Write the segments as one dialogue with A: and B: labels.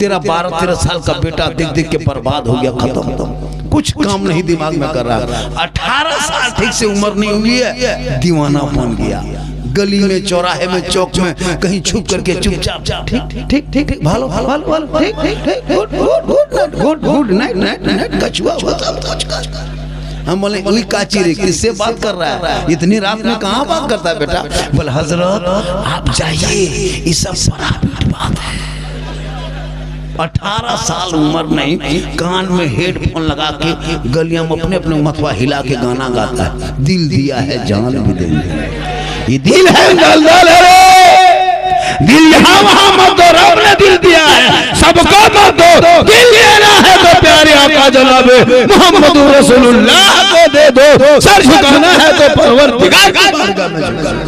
A: तेरा 12-13 साल का बेटा देख देख के बर्बाद हो गया, खत्म, कुछ काम नहीं दिमाग में कर रहा। 18 साल ठीक से उम्र नहीं हुई है, दीवाना बन गया। गली में, चौराहे में, चौक में कहीं छुप करके चुपचाप ठीक ठीक ठीक ठीक भालो भालो भालो ठीक ठीक ठीक good good good good night night night कछुआ हम बोले वही काची रे, किससे बात कर रहा है, इतनी रात में कहाँ बात करता है बेटा? बोले हजरत आप जाइए, ये सब बड़ा बात है। 18 साल उम्र नहीं, कान में हेडफोन लगा के गलियां में अपने अपने मथवा हिला के गाना गाता है। दिल दिया है जान भी देंगे, ये दिल है दलदल है, दिल यहाँ वहाँ मत दो, रब ने दिल दिया है, सबको मत दो, दिल देना है तो प्यारे आका जनाबे मोहम्मद रसूलुल्लाह को दे दो, सर झुकाना है तो परवरदिगार की बारगाह में झुकाना।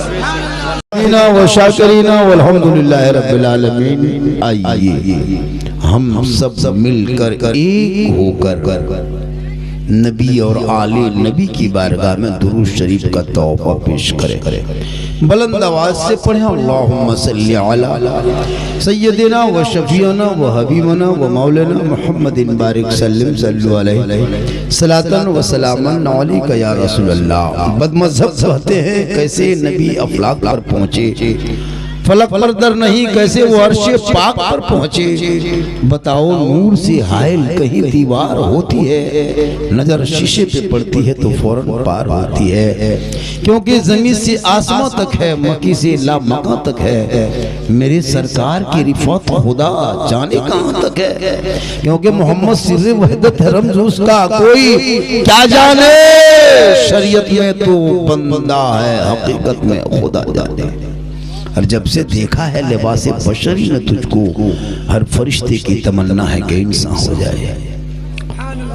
B: व शाकिरीना वल्हम्दुलिल्लाह रब्बिल आलमीन। आइए हम सब मिलकर एक होकर नबी और आले नबी की बारगाह में दुरूद शरीफ का तौबा पेश करें। बुलंद आवाज से पढ़ें अल्लाहुम्मा सल्ली अला सय्यदिना व शफीना व हबीबना व मौलाना मुहम्मदिन बारिक सल्लम सल्लु अलैहि सलातन व सलामन अलैका या रसूल अल्लाह। बदमज़हब कहते हैं कैसे नबी अफलाक पर पहुँचे, फलक पर दर नहीं कैसे वो अर्शे पाक पर पहुँचे। बताओ नूर से हायल कहीं दीवार होती है, नजर शीशे पे पड़ती है तो फौरन पार होती है, क्योंकि जमीन से आसमां तक है, मक्की से ला मका तक है। मेरे सरकार की रिफत खुदा जाने कहाँ तक है, क्योंकि मोहम्मद सिर्र वहदत है रमज़ उसका कोई क्या जाने। शरीयत में तो बंदा है, हकीकत में खुदा जाने। और जब से देखा है लिबास बशरी में तुझको, हर फरिश्ते की तमन्ना है कि इंसान हो जाए।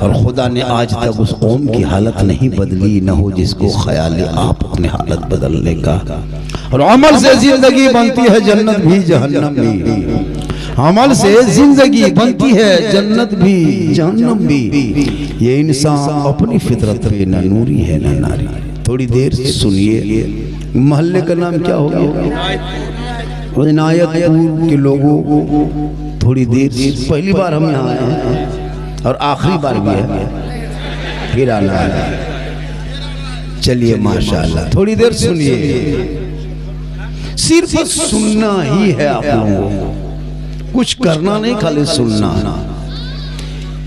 B: और खुदा ने आज तक उस कौम की हालत नहीं बदली, न हो जिसको ख्याल आप अपने हालत बदलने का। और अमल से जिंदगी बनती है जन्नत भी जहन्नम भी, अमल से जिंदगी बनती है जन्नत भी जहन्नम भी। ये इंसान अपनी फितरत पे न नूरी है न नारी। थोड़ी देर सुनिए, मोहल्ले का नाम क्या हो गया? इनायतपुर के लोगों, थोड़ी देर पहली बार हम यहाँ आए हैं और आखिरी बार भी है, फिर आना है। चलिए माशाल्लाह, थोड़ी देर सुनिए, सिर्फ सुनना ही है आप लोगों को, कुछ करना नहीं, खाली सुनना।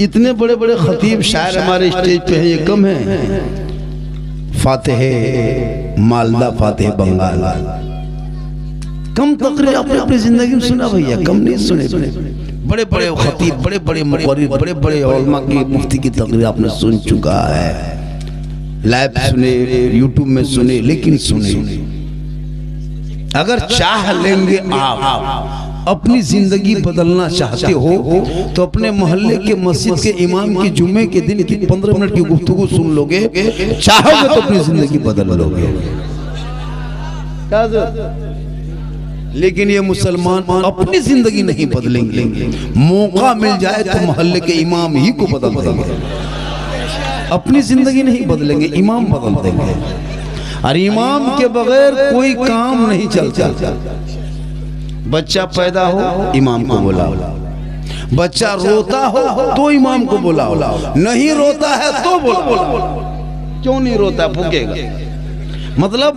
B: इतने बड़े बड़े खतीब शायर हमारे स्टेज पे हैं, ये कम है। फातिह मालदा, फातिह बंगाल, कम तकरीर आपने अपनी जिंदगी में सुना भैया? कम नहीं सुने। बड़े बड़े खतीब, बड़े बड़े मुक़र्रिर, बड़े बड़े उलमा की मुफ्ती की तकरीर आपने सुन चुका है, लाइव सुने, यूट्यूब में सुने, लेकिन सुने। अगर चाह लेंगे आप अपनी जिंदगी बदलना चाहते हो तो अपने मोहल्ले के मस्जिद के इमाम की जुम्मे के दिन की 15 मिनट की गुफ्तगू सुन लोगे, चाहोगे तो अपनी जिंदगी बदल लोगे। लेकिन ये मुसलमान अपनी जिंदगी नहीं बदलेंगे, मौका मिल जाए तो मोहल्ले के इमाम ही को बदल देंगे। अपनी जिंदगी नहीं बदलेंगे, इमाम बदल देंगे। और इमाम के बगैर कोई काम नहीं चलता। बच्चा पैदा हो इमाम को बुलाओ, बच्चा रोता हो तो इमाम को बुलाओ, नहीं रोता है तो बुलाओ। क्यों नहीं रोता? भूखेगा। मतलब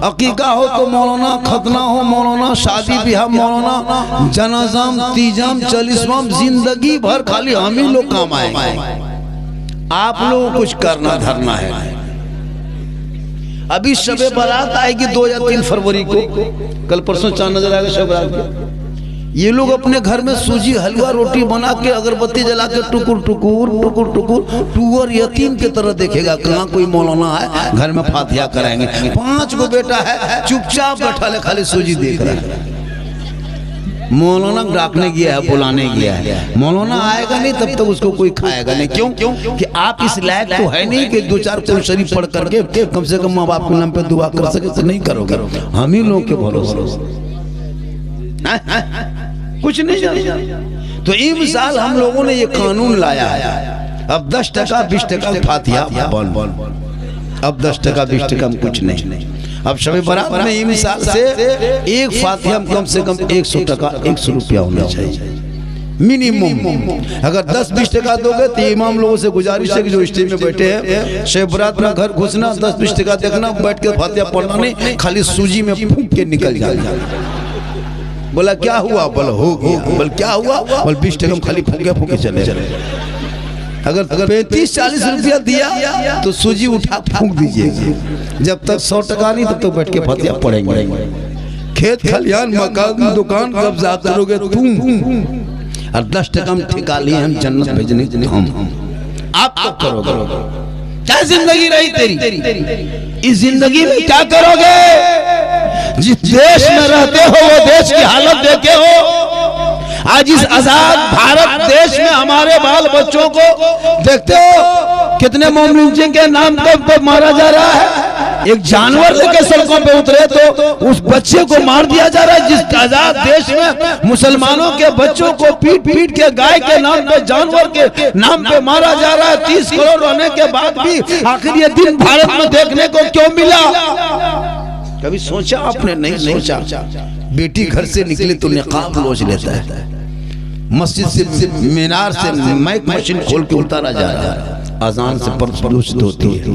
B: अकीका हो तो मौलाना, खतना हो मौलाना, शादी ब्याह मौलाना, जनाजाम, तीजाम, चालीसवाम, जिंदगी भर खाली हम ही लोग काम आएंगे। आप लोग कुछ करना धरना है। अभी शबे बारात आएगी 2 या 3 फरवरी को, कल परसों चांद नजर आएगा शब रात। ये लोग अपने घर में सूजी हलवा रोटी बना के अगरबत्ती जला के टुकुर टुकुर टुकुर टुकुर टूअर यतीम की तरह देखेगा, कहाँ कोई मौलाना है, घर में फातिहा कराएंगे। 5 को बेटा है, चुपचाप बैठा ले, खाली सूजी देख रहा है। मौलाना डाकने गया है, बुलाने गया है, मौलाना आएगा नहीं तब तक उसको कोई खाएगा नहीं। क्यों? कि आप इस लायक तो है नहीं कि 2-4 कुरान शरीफ पढ़ करके कम से कम माँ बाप के नाम पे दुआ कर सके, तो नहीं करोगे। हम ही लोग के भरोसे कुछ नहीं जाने। तो इस साल हम लोगों ने ये कानून लाया है, अब 10% 20% फातिहा बंद, अब 10% 20% कुछ नहीं। अब शब बारात में ये मिसाल से एक फातिहा कम से कम 100 टका 100 रुपया होना चाहिए। मिनिमम। अगर 10-20 टका दोगे तो इमाम लोगों से गुजारिश है कि जो स्टेज में बैठे हैं शब बरात में घर घुसना, 10-20 टका देखना, बैठ के फातिहा पढ़ना नहीं, खाली सूजी में फूंक के निकल जाना। बोला क्या हुआ? बोला हो गया। बोल क्या हुआ? बोल 20 टका में खाली फूंके चले। अगर 35-40 रुपया दिया तो सूजी उठा फूंक दीजिए। जब तक 100 टका नहीं तब तक बैठ के फातिहा पढ़ेंगे। खेत खलियान मकान दुकान कब्जा करोगे तुम, और 10 टका में ठिका लिए हम जन्नत भेजने हम। आप क्या करोगे? क्या जिंदगी रही तेरी? इस जिंदगी में क्या करोगे? जिस देश में रहते हो वो देश की हालत देखे हो। आज इस आजाद भारत देश में हमारे बाल बच्चों को देखते हो कितने मोमिन के नाम पर मारा जा रहा है। एक जानवर लेके सड़कों पे उतरे तो उस बच्चे को मार दिया जा रहा है। जिस आजाद देश में मुसलमानों के बच्चों को पीट पीट के गाय के नाम पे, जानवर के नाम पे मारा जा रहा है। 30 करोड़ होने के बाद भी आखिर ये दिन भारत में देखने को क्यों मिला? कभी सोचा आपने? नहीं सोचा। बेटी घर से निकली तो निकाब लोच लेता है, मस्जिद से मीनार से माइक मशीन खोल के उतारा जा रहा है, अजान से प्रदूषित होती है,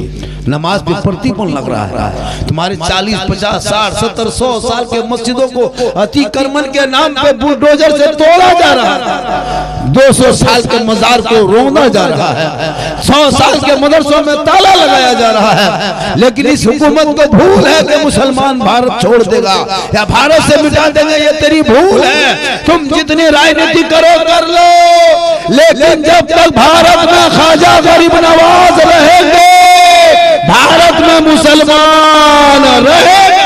B: नमाज पे प्रतिपन लग रहा है। तुम्हारे 40, 50, 60, 70, 100 साल के मस्जिदों को अतिक्रमण के नाम पे बुलडोजर से तोड़ा जा रहा है। 200 साल के मजार को रोना जा रहा है, 100 साल के मदरसों में ताला लगाया जा रहा है। लेकिन इस हुकूमत को भूल है कि मुसलमान भारत छोड़ देगा या भारत से मिटा देंगे। ये तेरी भूल है। तुम जितनी राजनीति करो कर लो, लेकिन जब तक भारत में ख्वाजा गरीब नवाज रहेंगे, भारत में मुसलमान रहेगा।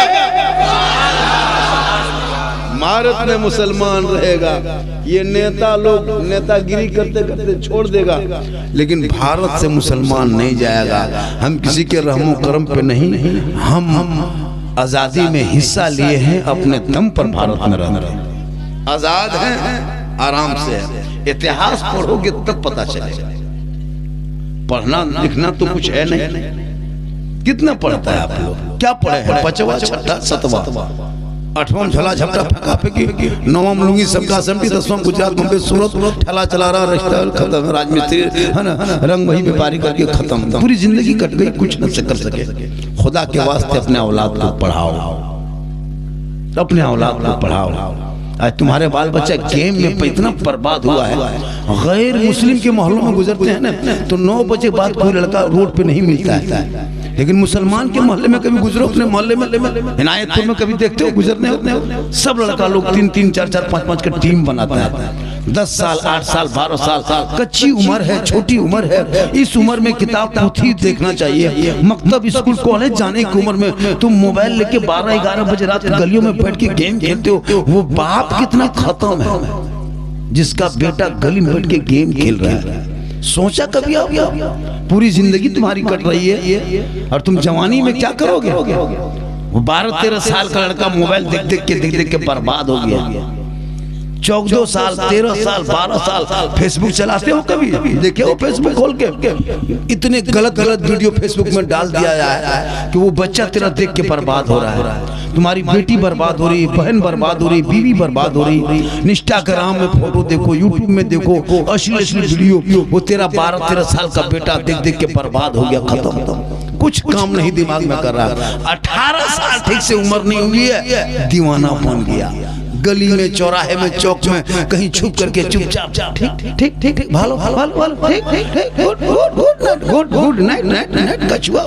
B: भारत में मुसलमान रहेगा। ये नेता लोग नेतागिरी करते करते छोड़ देगा, लेकिन भारत से मुसलमान नहीं जाएगा। हम किसी के रहमो करम पे नहीं, हम आजादी में हिस्सा लिए हैं, अपने दम पर भारत में रहते हैं, आजाद हैं, आराम से। इतिहास पढ़ोगे तब पता चलेगा। पढ़ना लिखना तो कुछ है नहीं। कितना पढ़ता है आप लोग? क्या पढ़े हैं? 5वां, 6वां, 7वां, 8वां झला झपटा फेंका फेंकी, 9वां लुंगी सबका असेंबली, 10वां गुजरात मुंबई सूरत ठेला चला रहा, रेस्टोरेंट खत्म, राजमिस्त्री है ना, रंग वही व्यापारी करके खत्म। पूरी जिंदगी कट गई, कुछ न कर सके। खुदा के वास्ते अपने औलाद को पढ़ाओ, अपने औलाद को पढ़ाओ। आज तुम्हारे बाल बच्चा गेम में इतना बर्बाद हुआ है। गैर मुस्लिम के मोहल्लों में गुजरते हैं ना तो 9 बजे बाद कोई लड़का रोड पे नहीं मिलता है, लेकिन मुसलमान के मोहल्ले में कभी गुजरो, अपने मोहल्ले में इनायतपुर में कभी देखते हो गुजरने उतने सब लड़का लोग 3-3, 4-4, 5-5 का टीम बनाता है। 10 साल, 8 साल, 12 साल, कच्ची उम्र है, छोटी उम्र है। इस उम्र में किताब पोथी देखना चाहिए। मकतब, स्कूल, कॉलेज जाने की उम्र में तुम मोबाइल लेके 12-11 बजे रात गलियों में बैठ के गेम खेलते हो। वो बाप कितना खत्म है जिसका बेटा गली में बैठ के गेम खेल रहा है। सोचा कभी आप? पूरी जिंदगी तुम्हारी कट रही है और तुम जवानी में क्या करोगे? वो 12-13 साल का लड़का मोबाइल देख देख के बर्बाद हो गया। 14 साल, 13 साल, 12 साल फेसबुक चलाते हो? कभी देखे हो फेसबुक खोल के? इतने गलत वीडियो फेसबुक में डाल दिया है कि वो बच्चा तेरा देख के बर्बाद हो रहा है। तुम्हारी बेटी बर्बाद हो रही, बहन बर्बाद हो रही, बीवी बर्बाद हो रही। इंस्टाग्राम में फोटो देखो, यूट्यूब में देखो, अश्लील वीडियो। वो तेरा 12-13 साल का बेटा देख के बर्बाद हो गया, खत्म। कुछ काम नहीं दिमाग में कर रहा। 18 साल ठीक से उम्र नहीं हुई है, दीवाना बन गया। गली में, चौराहे में, चौक में कहीं छुप करके चुपचाप ठीक भालो गुड नाइट कछुआ।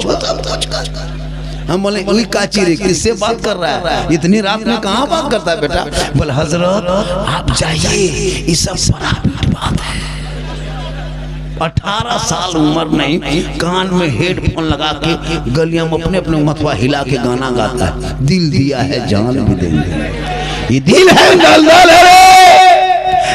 B: हम बोले वही काची रे, किससे बात कर रहा है? इतनी रात में कहाँ बात करता है बेटा? बोले हजरत आप जाइए, ये सब बात है। 18 साल उम्र नहीं, कान में हेडफोन लगा के गलियां में अपने मथवा हिला के गाना गाता है। दिल दिया है जान भी देंगे। ये दिल है, दलदल है।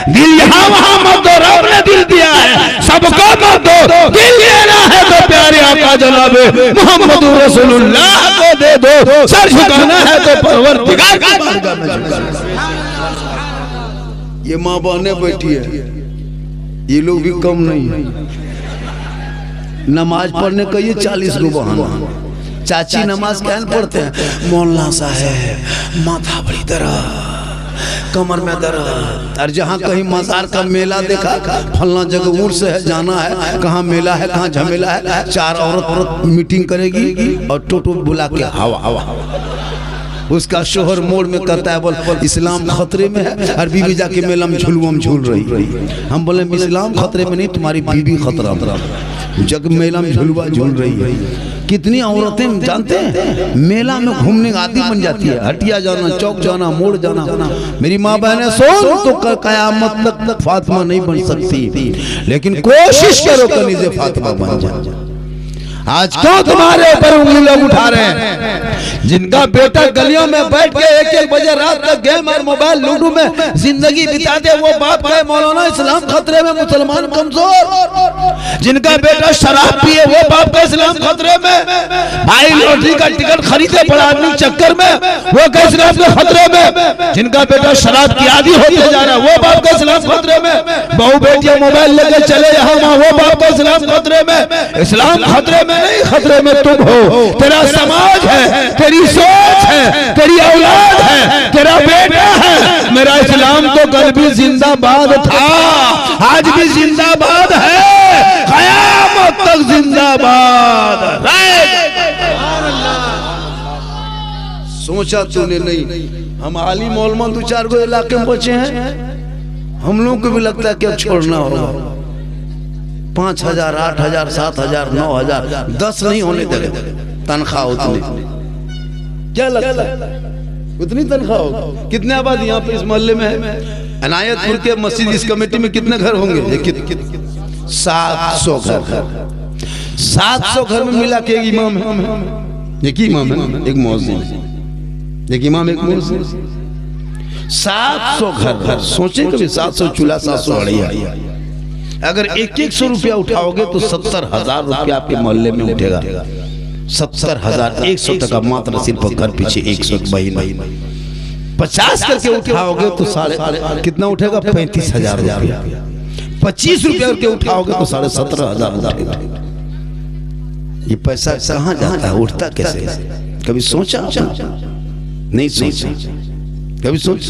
B: दिल यहाँ वहाँ मत दो, रब ने दिल दिया है, सबको मत दो। दिल देना है तो प्यारे आका जनाबे मोहम्मद रसूलुल्लाह को दे दो। सर झुकाना है तो परवरदिगार की बारगाह में झुकाना। ये माँ बहने बैठी है, ये लोग भी कम नहीं है। नमाज पढ़ने का ये 40 गो बहाना। चाची नमाज क्या पढ़ते हैं? मौलाना साहब माथा बड़ी तरह
A: कमर में दर्द। और जहाँ कहीं मजार का मेला देखा, फलना जगह उर्स है, जाना है, कहाँ मेला है, कहाँ झमेला है, 4 औरत मीटिंग करेगी और टोटो बुला के हवा हवा उसका शोहर मोड़ में कहता है, बोल इस्लाम खतरे में है, और बीबी जाके मेला में झुलुआ झूल रही। हम बोले इस्लाम खतरे में नहीं, तुम्हारी बीबी खतरा में, जग मेला में झुलुआ झूल रही है। कितनी औरतें जानते हैं मेला में घूमने का आदि बन जाती है, हटिया जाना, चौक जाना, मोड़ जाना। मेरी माँ बहनें सुन, तो कयामत तक फातिमा नहीं बन सकती, लेकिन कोशिश करो कहीं से फातिमा बन जाए। आज क्यों तुम्हारे ऊपर उंगली लोग उठा रहे हैं? जिनका बेटा गलियों में बैठ के 1-1 बजे रात तक गेम और मोबाइल लूडो में जिंदगी बिताते, वो बाप कहे मौलाना इस्लाम खतरे में, मुसलमान कमजोर। जिनका बेटा शराब पिए, वो बाप का इस्लाम खतरे में। भाई लॉटरी का टिकट खरीदे बड़ा आदमी चक्कर में, वो का इस्लाम के खतरे में। जिनका बेटा शराब की आदी होते जा रहा है, वो बाप का इस्लाम खतरे में। बहू बेटियां मोबाइल लेकर चले यहाँ वहाँ, वो बाप का इस्लाम खतरे में। इस्लाम खतरे में नहीं, खतरे में तुम हो, तेरा समाज है, तेरी सोच है, तेरी औलाद है, तेरा बेटा है। मेरा इस्लाम तो कल भी जिंदाबाद था, आज भी जिंदाबाद है, क़यामत तक जिंदाबाद। सोचा तूने नहीं, हम आलिम मौलमा 2-4 गो इलाके में बचे हैं, हम लोग को भी लगता है कि अब छोड़ना होगा। 5,000, 8,000, 7,000, 9,000, 10 नहीं होने देंगे तनख्वाह उतनी। क्या लगता है उतनी तनख्वाह होगी? कितने आबादी यहाँ पे इस मोहल्ले में है? अनायतपुर के मस्जिद इस कमेटी में कितने घर होंगे? 700 घर। 700 घर में मिला के एक इमाम है, एक इमाम है, एक मौज़िन, एक इमाम, एक मौज़िन। 700 घर। सोचे कभी 700 चूल्हा, 700 अड़िया। अगर 100 रुपया उठाओगे तो 70,000 रुपया आपके मोहल्ले में उठेगा। 70,000, 100 टका मात्र सिर्फ घर पीछे 100 महीना। 50 करके उठाओगे तो कितना उठेगा? 35,000 रुपया। 25 रुपया करके उठाओगे तो 17,500 उठेगा। ये पैसा कहाँ जाता है, उठता कैसे? कभी सोचा? नहीं सोचा। कभी सोच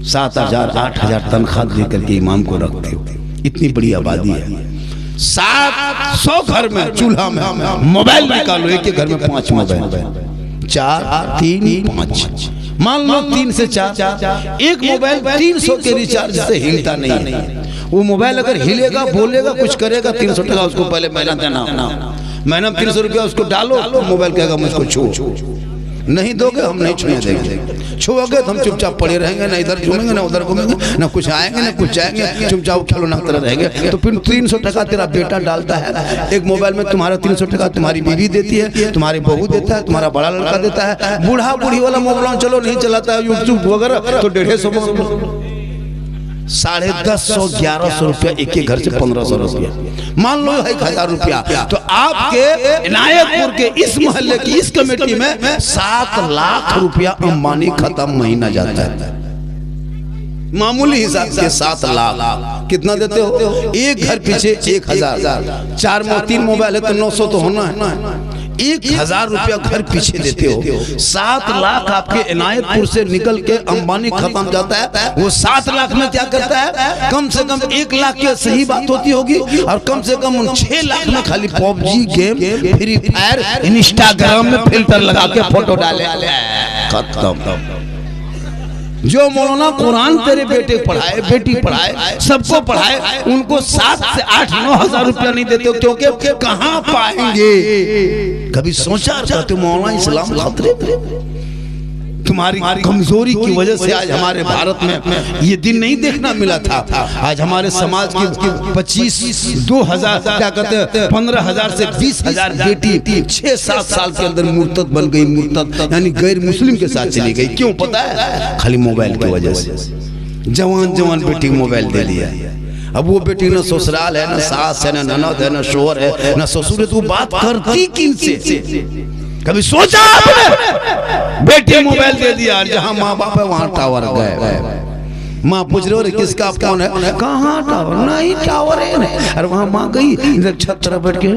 A: 7,000, 8,000 तनख्वाह देकर के इमाम को रखते हो। इतनी बड़ी आबादी है, 700 घर में चूल्हा में मोबाइल निकालो, एक घर में 5 मोबाइल, 4, 3, 5, मान लो 3 से 4, एक मोबाइल 300 के रिचार्ज से हिलता नहीं है। वो मोबाइल अगर हिलेगा, बोलेगा, कुछ करेगा, 300 टका उसको पहले महीना देना। महीना 300 रुपया उसको डालो, तो मोबाइल कहेगा मुझको छू। नहीं दोगे हम नहीं छूने देंगे। छुओगे तो हम चुपचाप पड़े रहेंगे, ना इधर घूमेंगे ना उधर घूमेंगे, ना कुछ आएंगे ना कुछ जाएंगे, चुपचाप खिलौना तरह रहेंगे। तो फिर 300 टका तेरा बेटा डालता है एक मोबाइल में, तुम्हारा 300 टका तुम्हारी बीवी देती है, तुम्हारी बहू देता है, तुम्हारा बड़ा लड़का देता है। बूढ़ा बूढ़ी वाला मोबाइल चलो नहीं चलाता है, यूट्यूब वगैरह, तो 150, 150, 1100 रुपया एक घर से 1500 रुपया, मान लो 1,000 रुपया। तो आपके इनायतपुर के इस मोहल्ले की इस कमेटी में 7 लाख रुपया अंबानी खत्म महीना जाता है। मामूली हिसाब से 7 लाख कितना देते हो? एक घर पीछे 1,000, 3 मोबाइल है तो 900 तो होना है। 1,000 रुपया घर पीछे देते हो। 7 लाख आपके इनायतपुर से निकल के अंबानी खत्म जाता है। वो 7 लाख में क्या करता है? कम से कम 1 लाख की सही बात होती होगी, और कम से कम 6 लाख में खाली PUBG game, free fire, Instagram में फिल्टर लगा के फोटो डाले, खत्म। जो मौलाना कुरान तेरे बेटे पढ़ाए, बेटी पढ़ाए, सबको पढ़ाए, उनको 7 से 8, 9,000 रुपया नहीं देते हो, क्योंकि कहाँ पाएंगे? कभी सोचा कहते मौलाना इस्लाम खतरे? तुम्हारी कमजोरी की वजह से आज हमारे भारत में ये दिन नहीं देखना मिला था। आज हमारे समाज की 2,000 क्या कहते हैं 15,000 से 20,000 बेटी 6-7 साल के अंदर मुर्तद बन गई। मुर्तद यानी गैर मुस्लिम के साथ चली गई। क्यों पता है? खाली मोबाइल की वजह से। जवान बेटी मोबाइल दे दिया। अब वो बेटी ना ससुराल है, ना सास है, ना ननद है, ना शोहर है, ना ससुर है, तो बात करती किनसे? कभी सोचा आपने? बेटी मोबाइल दे दिया, जहाँ माँ बाप है वहाँ टावर गए। माँ पूछ रहे हो किसका फोन है? कहाँ टावर? नहीं टावर है। अरे वहाँ माँ गई छत तरफ बैठ के,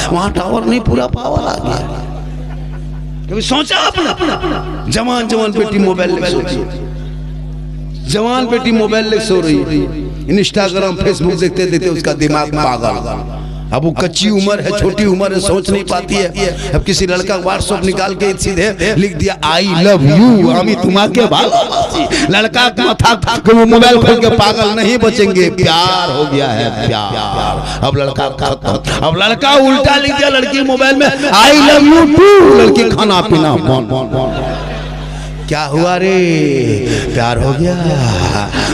A: वहाँ टावर नहीं, पूरा पावर आ गया। कभी सोचा अपना? जवान जवान बेटी मोबाइल ले सो रही, जवान बेटी मोबाइल ले सो रही है, इंस्टाग्राम फेसबुक देखते देखते उसका दिमाग पागल। अब वो कच्ची उम्र है, छोटी उम्र है, सोच नहीं पाती है। अब किसी लड़का व्हाट्सएप निकाल के सीधे लिख दिया आई लव यू, हम तुम्हारे भालो, लड़का माथा मोबाइल खोल के पागल नहीं बचेंगे। प्यार हो गया है, प्यार। अब लड़का खत्म, अब लड़का उल्टा लिख दिया लड़की मोबाइल में आई लव यू टू, लड़की खाना पीना बंद। क्या हुआ रे? प्यार हो गया,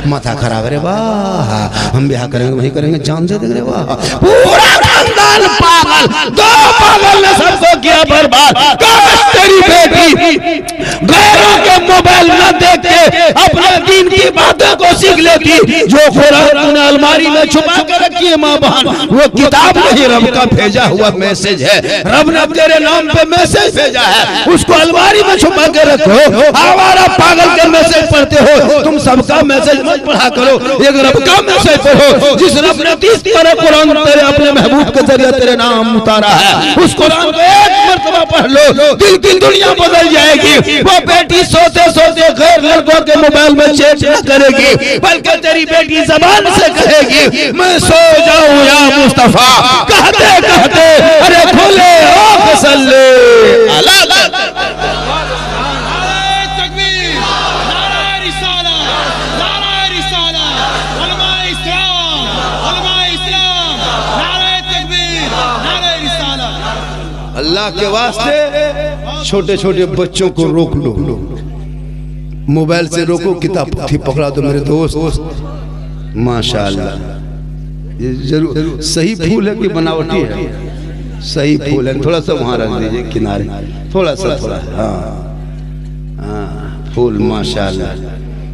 A: माथा खराब रे वाह, हम ब्याह करेंगे वही करेंगे, जान दे देंगे वाह। पूरा खानदान पागल, दो पागल ने सबको किया बर्बाद। तेरी बेटी गैरों के मोबाइल न देख के अपने दीन की बातों को सीख लेती। जो कुरान तूने अलमारी में छुपा के रखी है माँ बहन, वो किताब नहीं, रब का भेजा हुआ मैसेज है। रब ने तेरे नाम पे मैसेज भेजा है, उसको अलमारी में छुपा के रखो। हमारा पागल के मैसेज पढ़ते हो तुम, सबका मैसेज मत पढ़ा करो, एक रब का मैसेज पढ़ो। जिस रब ने 30 पारा कुरान तेरे अपने महबूब के जरिए तेरे नाम उतारा है, उस कुरान को एक मर्तबा पढ़ लो, दिल की दुनिया बदल जाएगी। वो बेटी सोते सोते गैर लड़कों के मोबाइल में चैट न करेगी, बल्कि तेरी बेटी जबान से कहेगी मैं सो जाऊं या मुस्तफा, कहते कहते अरे खुले आंख सल्ले अला। अल्लाह के वास्ते छोटे छोटे बच्चों को रोक लो, मोबाइल से रोको, किताब थी पकड़ा दो मेरे दोस्त। माशाअल्लाह, ये जरूर सही फूल है कि बनावटी है? सही फूल है, थोड़ा सा वहाँ रख दीजिए किनारे, थोड़ा सा, थोड़ा हाँ फूल माशाअल्लाह।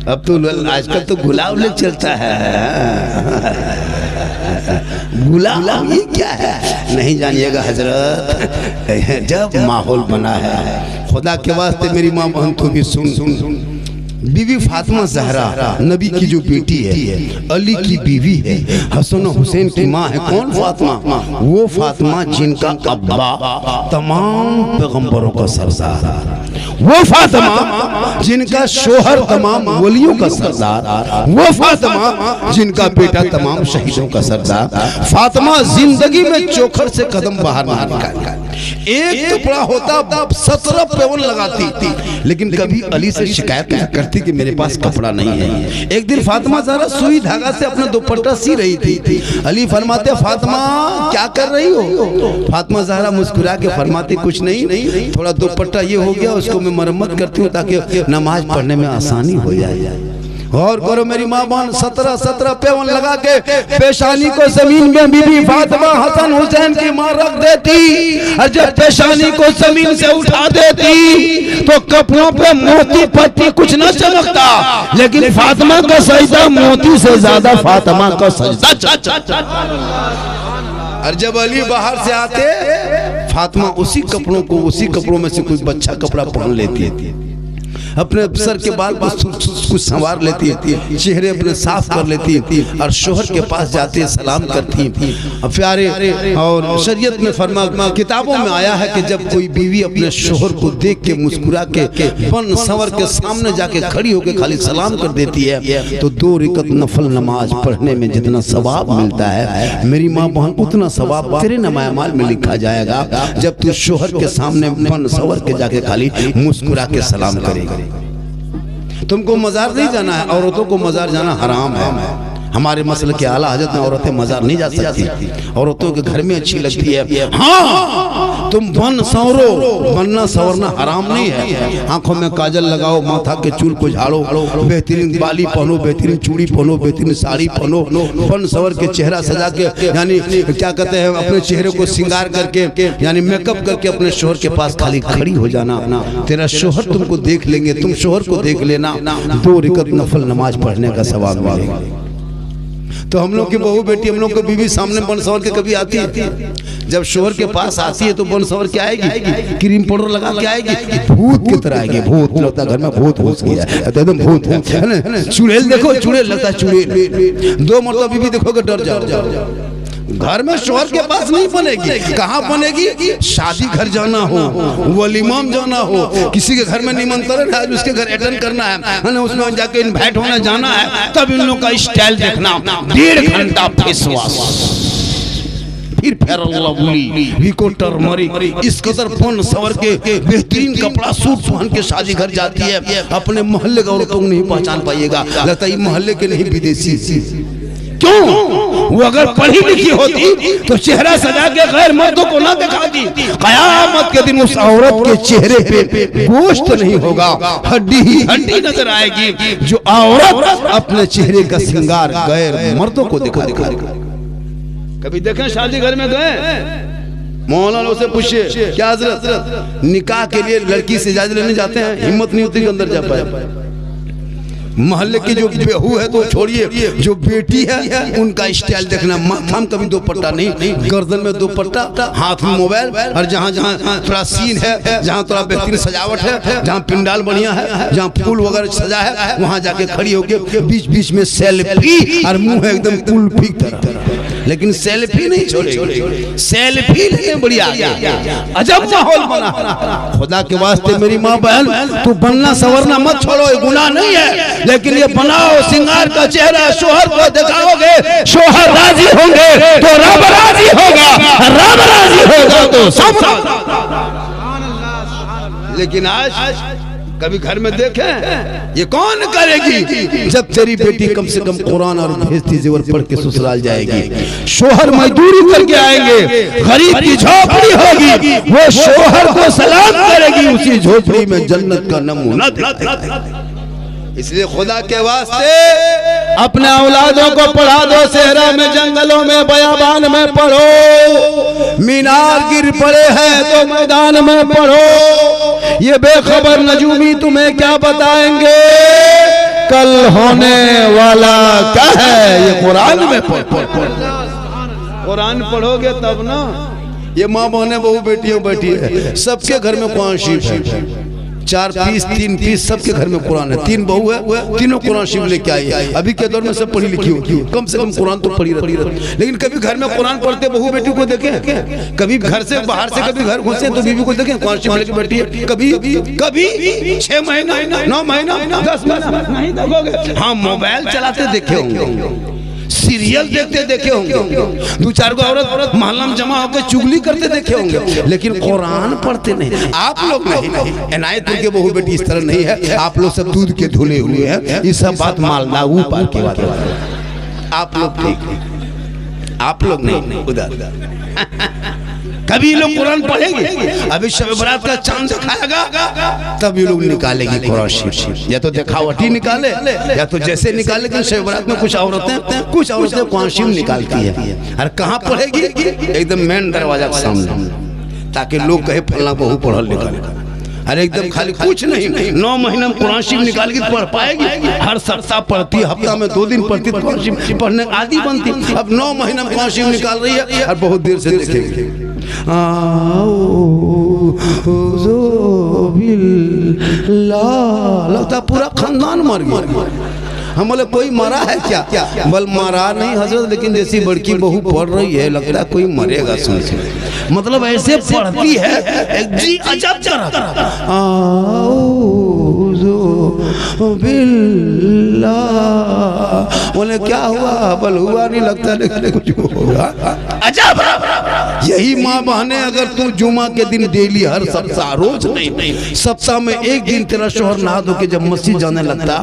A: अब तो आजकल तो गुलाब ले चलता है, गुलाब ये क्या है नहीं जानिएगा हजरत। जब माहौल बना है, खुदा के वास्ते मेरी माँ बहन तो भी सुन। बीवी फातिमा ज़हरा नबी की जो बेटी है, अली की बीवी है, हसन हुसैन की माँ है। कौन फातिमा? वो फातिमा जिनका अब्बा तमाम पैगंबरों का सरदार, वो फातिमा जिनका शोहर तमाम वलियों का सरदार, वो फातिमा जिनका बेटा तमाम शहीदों का सरदार। फातिमा जिंदगी में चोखर से कदम बाहर नहीं निकाला। एक कपड़ा होता 17 पेवन लगाती थी, लेकिन कभी अली से शिकायत नहीं करती कि मेरे पास कपड़ा नहीं है। एक दिन फातिमा ज़हरा सुई धागा से अपना दुपट्टा सी रही थी। अली फरमाते फातिमा क्या कर रही हो? फातिमा ज़हरा मुस्कुरा के फरमाती कुछ नहीं, थोड़ा दुपट्टा ये हो गया, उसको मैं मरम्मत करती हूँ ताकि नमाज पढ़ने में आसानी हो जाए। और करो मेरी माँ बहन, 17 पेवन लगा के पेशानी को जमीन में बीबी फातिमा हसन हुसैन की माँ रख देती, और जब पेशानी को जमीन से उठा देती तो कपड़ों पे मोती पत्ती कुछ न चमकता, लेकिन फातिमा का सजदा मोती से ज्यादा फातिमा का सजदा। और जब अली बाहर से आते, फातिमा उसी कपड़ों में से कुछ बच्चा कपड़ा पहन लेती है, अपने सर के बाल को कुछ संवार लेती है, चेहरे अपने साफ कर लेती है, और शोहर के पास जाते हैं, सलाम करती है। प्यारे और शरीयत में फरमा, किताबों में आया है कि जब कोई बीवी अपने शोहर को देख के मुस्कुरा के बन संवर के सामने जाके खड़ी होकर खाली सलाम कर देती है, तो 2 रकात नफल नमाज पढ़ने में जितना सवाब मिलता है मेरी माँ बहन, उतना सवाब तेरे नमायामाल में लिखा जाएगा जब तू शोहर के सामने बन संवर के जाके खाली मुस्कुरा के सलाम करेगा। तुमको मजार नहीं जाना है, औरतों को मजार जाना हराम है। हमारे मसल के आला हजरत में औरतें मजार नहीं जा सकती, औरतों के घर में अच्छी लगती है। हाँ तुम बन संवरो, बनना संवरना हराम नहीं है। आंखों में काजल लगाओ, माथा के चूल को झाड़ो, बेहतरीन बाली पहनो, बेहतरीन चूड़ी पहनो, बेहतरीन साड़ी पहनो, बन संवर के चेहरा सजा के, यानी क्या कहते हैं, अपने चेहरे को श्रृंगार करके, यानी मेकअप करके अपने शोहर के पास खाली खड़ी हो जाना। तेरा शोहर तुमको देख लेंगे, तुम शोहर को देख लेना, 2 रकात नफल नमाज पढ़ने का सवाब मिलेगा। तो हम लोग की बहू बेटी, हम लोग की बीवी सामने बन संवर के कभी आती है, जब शोहर के पास आती है तो बन संवर के आएगी, क्रीम पाउडर लगा के आएगी, भूत की तरह आएगी। भूत लगता घर में भूत घुस गया, एकदम भूत है। चुड़ैल देखो, चुड़ैल लगता है, चुड़ैल 2 मरतबा बीवी देखोगे डर जाओ। घर में शोहर के पास नहीं बनेगी। कहाँ बनेगी? शादी घर जाना हो, वलीमा में जाना हो, किसी के घर में निमंत्रण है, उसके घर अटेंड करना है, उसमें जाके इनवाइट होने जाना है, तब इन लोगों का स्टाइल देखना। 1.5 घंटा फेस वॉश, फिर फेयर लवली, विको टर्मरिक, इस कदर फन सवर के बेहतरीन कपड़ा सूट पहन के शादी घर जाती है। अपने मोहल्ले का औरतों को नहीं पहचान पाइएगा, लगता है ये मोहल्ले के नहीं विदेशी। क्यों? वो अगर पढ़ी लिखी होती तो चेहरा सजा के गैर मर्दों को ना दिखाती। कयामत के दिन उस औरत के चेहरे पे गोश्त नहीं होगा, हड्डी ही हड्डी नजर आएगी, जो औरत अपने चेहरे का श्रृंगार गैर मर्दों को दिखा दिखा। कभी देखें शादी घर में गए, मौलाना से पूछिए क्या हजरत निकाह के लिए लड़की से इजाजत लेने जाते हैं, हिम्मत नहीं होती कि अंदर जा पाए। मोहल्ले की जो बहू है तो छोड़िए, जो बेटी है उनका स्टाइल देखना। माथा में कभी दुपट्टा नहीं, गर्दन में दुपट्टा, हाथ में मोबाइल, और जहाँ जहाँ थोड़ा सीन है, जहाँ थोड़ा बेहतरीन सजावट है, जहाँ पिंडाल बढ़िया है, जहाँ फूल वगैरह सजा है, वहाँ जाके खड़ी होके बीच बीच में सेल्फी, और मुंह है एकदम कुल्फी तरह। लेकिन सेल्फी नहीं छोड़ेगी, सेल्फी लेने बड़ी आगे। अजब माहौल बना। खुदा के वास्ते मेरी माँ बहन, तू बनना संवरना मत छोड़ो, ये गुनाह नहीं है, लेकिन ये बनाओ सिंगार का चेहरा, शोहर को दिखाओगे, शोहर राजी होंगे तो रब राजी होगा, रब राजी होगा तो सब। लेकिन आज कभी घर में देखें, ये कौन करेगी? जब तेरी बेटी कम से कम कुरान और भेजती जेवर पढ़ के ससुराल जाएगी, शोहर मजदूरी करके आएंगे, गरीब की झोपड़ी होगी, वो शोहर को सलाम करेगी, उसी झोपड़ी में जन्नत का नमूना दिखाएगी। इसलिए खुदा के वास्ते अपने औलादों को पढ़ा दो, सहरा में, जंगलों में, बयाबान में पढ़ो। मीनार गिर पड़े हैं तो मैदान में पढ़ो। ये बेखबर नजूमी तुम्हें क्या बताएंगे, कल होने वाला क्या है, ये कुरान में पढ़ो। कुरान पढ़ोगे तब ना। ये माँ बहने बहू बेटियों बैठी है, सबके घर में कुरान शरीफ है, 4 पीस 3 पीस सबके घर में कुरान है। 3 बहू है, तीनों कुरान शरीफ लेके आई है। अभी के दौर में सब पढ़ी लिखी होती है, कम से कम कुरान तो पढ़ी रहती। लेकिन कभी घर में कुरान पढ़ते बहू बेटी को देखें? कभी घर से बाहर से कभी घर घुसे तो बीवी को देखें कुरान शरीफ लेके बैठी है? कभी 6 महीना 9 महीना 10 महीना नहीं देखोगे। हाँ, मोबाइल चलाते देखे होंगे, सीरियल देखते देखे होंगे, 2-4 को औरत मोहल्ला में जमा होकर चुगली करते देखे होंगे, लेकिन कुरान पढ़ते नहीं। आप लोग नहीं, इनायतपुर के बहू बेटी इस तरह नहीं है, आप लोग सब दूध के धुले हुए हैं। ये सब बात मालदा ऊपर की बात है। आप लोग ठीक, आप लोग नहीं उधर। कभी लोग कुरान पढ़ेंगे, अभी शब बरात का चांद दिखाएगा तब ये लोग निकालेंगे कुरान शरीफ, या तो दिखावटी निकाले या तो जैसे निकाले। कि शब बरात में कुछ औरतें कुरान शरीफ निकालती है, और कहाँ पढ़ेगी? एकदम मेन दरवाजा के सामने, ताकि लोग कहे फलना बहू पढ़ल लिखल। अरे एकदम खाली कुछ नहीं, 9 महीना में कुरान शरीफ निकाल के पढ़ पाएगी? हर सप्ताह पढ़ती है, हफ्ता में 2 दिन पढ़ती, कुरान शरीफ पढ़ने आदि बनती। अब 9 महीना में कुरान शरीफ निकाल रही है, और बहुत देर से देखेंगे। लगता पूरा खानदान मर गया। हम बोले कोई मरा है क्या? बल मरा नहीं हजरत, लेकिन जैसी बड़की बहू पढ़ रही है लगता है कोई मरेगा। सुन मतलब ऐसे पढ़ती है जी, अजब तरह। बोले क्या हुआ? बल हुआ नहीं लगता, लेकिन कुछ होगा। अजब। यही माँ बहने, अगर तू जुमा के दिन डेली हर सप्ताह, रोज नहीं, सप्ताह में 1 दिन तेरा शोहर नहा धो के जब मस्जिद जाने लगता,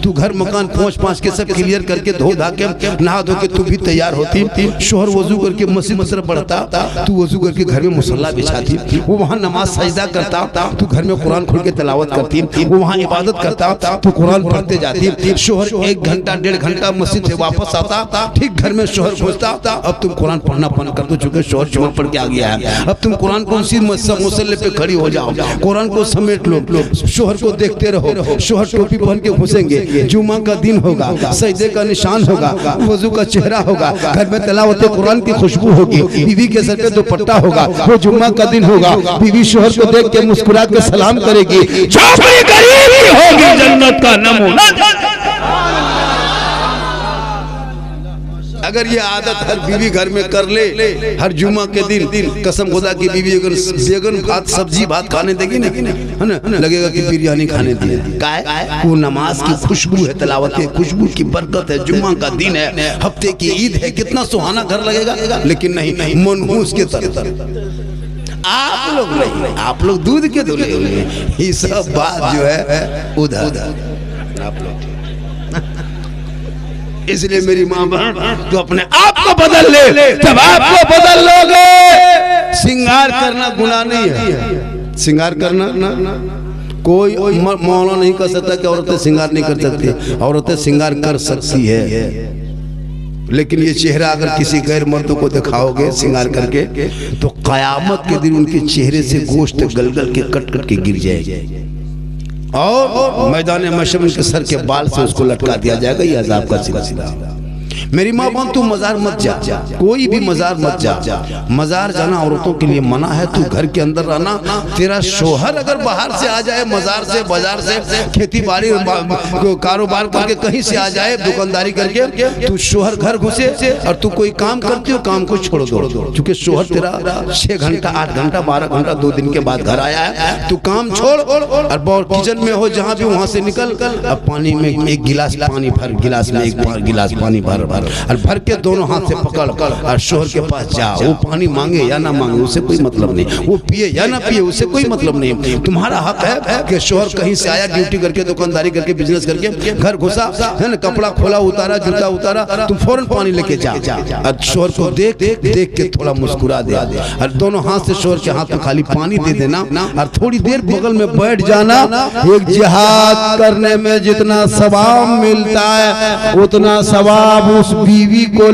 A: तू घर मकान पहुँच के सब क्लियर करके धो धा के नहा धो के तू भी तैयार होती, शोहर वजू करके मस्जिद में तरफ बढ़ता, तू वजू करके घर में मुसल्ला बिछाती, वो वहाँ नमाज सजदा करता, तू घर में कुरान खोल के तिलावत करती, वो वहाँ इबादत करता, तू कुरान पढ़ते जाती। शोहर 1 घंटा 1.5 घंटा मस्जिद से वापस आता, ठीक घर में शोहर घुसता, अब तुम कुरान पढ़ना बंद कर दो, चूंकि शोहर जुमा पढ़ के आ गया है। अब तुम कुरान को उसी मुसल्ले पे खड़ी हो जाओ, कुरान को समेट लो, शोहर को देखते रहो। शोहर टोपी पहन के घुसेंगे, जुमा का दिन होगा, सजदे का निशान होगा, वजू का चेहरा होगा, घर में तिलावत कुरान की खुशबू होगी, बीवी के सर पे दुपट्टा होगा, वो जुम्मा का दिन होगा, बीवी शोहर को देख के मुस्कुरा के सलाम करेगी, झोपड़ी गरीबी होगी, जन्नत का नमूना। अगर ये आदत हर बीवी घर में कर ले, हर जुम्मा के दिन कसम खुदा की बीवी अगर बेगन भात सब्जी भात खाने देगी ना, है ना, लगेगा कि बिरयानी खाने दी है। वो नमाज की खुशबू है, तिलावत की खुशबू की बरकत है, जुम्मा का दिन है, हफ्ते की ईद है, कितना सुहाना घर लगेगा। लेकिन नहीं, मनहूस के तरह आप लोग नहीं, आप लोग दूध के धुले हुए हैं। ये सब बात जो है उधर आप लोग। इसलिए मेरी माँ बहन तो अपने आप को बदल ले। जब आपको बदल लोगे, श्रृंगार करना गुनाह नहीं है। श्रृंगार करना कोई मौला नहीं कर सकता कि औरतें श्रृंगार नहीं कर सकती। औरतें श्रृंगार कर सकती है, लेकिन ये चेहरा अगर किसी गैर मर्द को दिखाओगे श्रृंगार करके, तो कयामत के दिन उनके चेहरे से गोश्त गल के कट के गिर जाएगी और मैदान मशम के सर के बाल से उसको लटका दिया जाएगा। ये अजाब का सिलसिला। मेरी माँ बहन, तू मजार मत जा, कोई भी मजार मत जा। मजार जाना औरतों के लिए मना है। तू घर के अंदर रहना। तेरा शोहर अगर बाहर से आ जाए, मजार से, बाजार से, खेती बाड़ी कारोबार करके कहीं से आ जाए, दुकानदारी करके, तू शोहर घर घुसे और तू कोई काम करती हो, काम को छोड़ दो। क्योंकि शोहर तेरा 6 घंटा 8 घंटा 12 घंटा 2 दिन के बाद घर आया है। तू काम छोड़ और किचन में हो जहाँ भी, वहां से निकल। अब पानी में 1 गिलास पानी भर, गिलास में 1 गिलास पानी भर और भर के दोनों हाथ से पकड़ और शोहर के पास जा। वो पानी मांगे या ना मांगे उससे कोई मतलब नहीं, वो पिए या ना पिए उससे कोई मतलब नहीं। तुम्हारा हक है कि शोहर कहीं से आया, ड्यूटी करके, दुकानदारी करके, बिजनेस करके घर घुसा है ना, कपड़ा खोला, उतारा, जूता उतारा, तुम फौरन पानी लेके जा और शोहर को देख के थोड़ा मुस्कुरा दे और दोनों हाथ से शोहर के हाथ में खाली पानी दे देना और थोड़ी देर बगल में बैठ जाना। एक जिहाद करने में जितना सवाब मिलता है, उतना सवाब उस बीवी को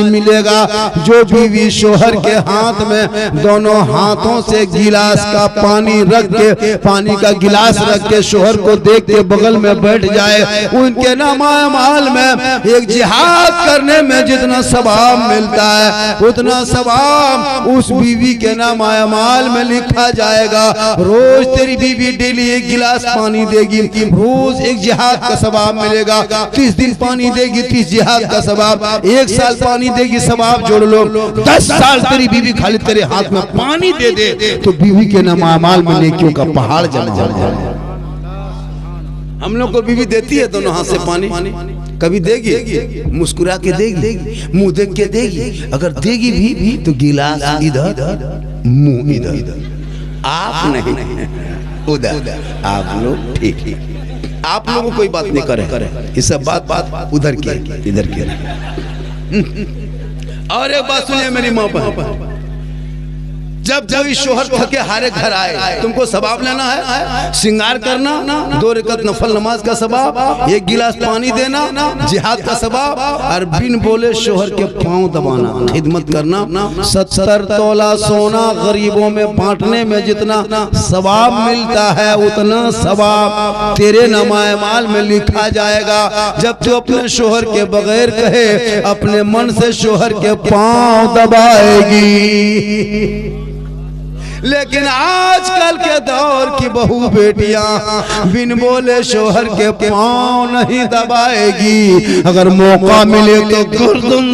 A: मिलेगा जो बीवी शोहर के हाथ में दोनों हाथों से गिलास का पानी रख के, पानी का गिलास रख के शोहर को देख के बगल में बैठ जाए। उनके नामाल में एक जिहाद करने में जितना सवाब मिलता है, उतना सवाब उस बीवी के नामाल में लिखा जाएगा। रोज तेरी बीवी डेली 1 गिलास पानी देगी, रोज एक जिहाद का सवाब मिलेगा। 30 दिन पानी देगी, 30 जिहाद का सवाब। 1 साल पानी देगी, सवाब जोड़ लो। 10 साल तेरी बीवी खाली तेरे हाथ में पानी दे दे तो बीवी के नामाल में नेकियों का पहाड़ जमा हो जाए। हम लोग को बीवी देती है दोनों हाथ से पानी, कभी देगी, मुस्कुरा के देगी, मुंह देख के देगी। अगर देगी भी तो गिलास इधर, मुंह इधर। आप नहीं, उधर। आप लोग ठीक, आप लोगों को कोई बात नहीं करे। ये सब बात उधर की, इधर की। और एक बात सुनिए मेरी माँ बहन, जब शोहर थके हारे घर आए, तुमको सवाब लेना है, श्रृंगार करना, 2 रकात नफल नमाज का सवाब, 1 गिलास पानी देना, जिहाद का सवाब, और बिन बोले शोहर के पांव दबाना, खिदमत करना। 70 तोला सोना गरीबों में बांटने में जितना सवाब मिलता है, उतना सवाब तेरे नामाए माल में लिखा जाएगा। जब तू अपने शोहर के बगैर कहे, अपने मन से शोहर के पांव दबाएगी। लेकिन आजकल के दौर की बहू बेटियां बिन बोले शोहर के पांव नहीं दबाएगी। अगर मौका मिले तो गर्दन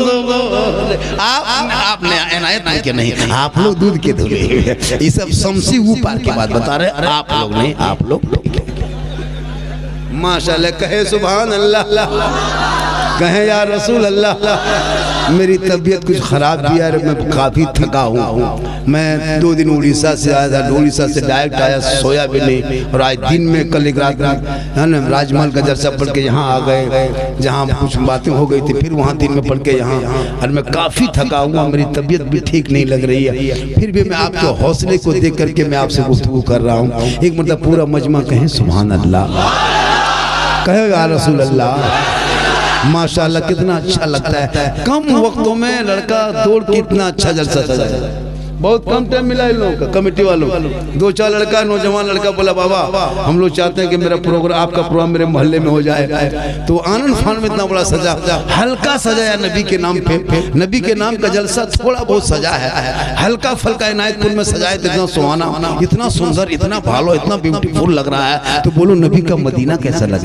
A: आपने इनायत नहीं, नहीं, आप लोग दूध के धुले। ये सब शमसी ऊपर की बात बता रहे, आप लोग नहीं, आप लोग माशाल्लाह। कहे सुभान अल्लाह, कहे या रसूल अल्लाह। मेरी तबीयत कुछ ख़राब भी है, मैं काफ़ी थका हूँ। मैं 2 दिन उड़ीसा से आया था, उड़ीसा से डायरेक्ट आया, सोया भी नहीं। और आज दिन में कल एक रात है ना राजमहल का जलसा पढ़ के यहाँ आ गए, जहाँ कुछ बातें हो गई थी, फिर वहाँ दिन में पढ़ के यहाँ। और मैं काफ़ी थका हुआ, मेरी तबीयत भी ठीक नहीं लग रही है। फिर भी मैं आपके हौसले को देख करके मैं आपसे गुफ्तगू कर रहा हूँ। एक मतलब पूरा मजमा कहें सुभान अल्लाह, कहे या रसूल अल्लाह। माशाल्लाह कितना अच्छा लगता है। कम वक्तों में लड़का दौड़ के इतना अच्छा जलसा सजाया। बहुत कम टाइम मिला इन लोगों का, कमेटी वालों। 2-4 लड़का, नौजवान लड़का बोला बाबा हम लोग चाहते हैं कि मेरा प्रोग्राम, आपका प्रोग्राम मेरे मोहल्ले में हो जाए। तो आनंद फान में इतना बड़ा सजा, हल्का सजाया नबी के नाम पे। नबी के नाम का जलसा थोड़ा बहुत सजा है, हल्का फल्का इनायतपुर में सजाए। इतना सुहाना, इतना सुंदर, इतना भालो, इतना ब्यूटीफुल लग रहा है। तो बोलो नबी का मदीना कैसा लगे।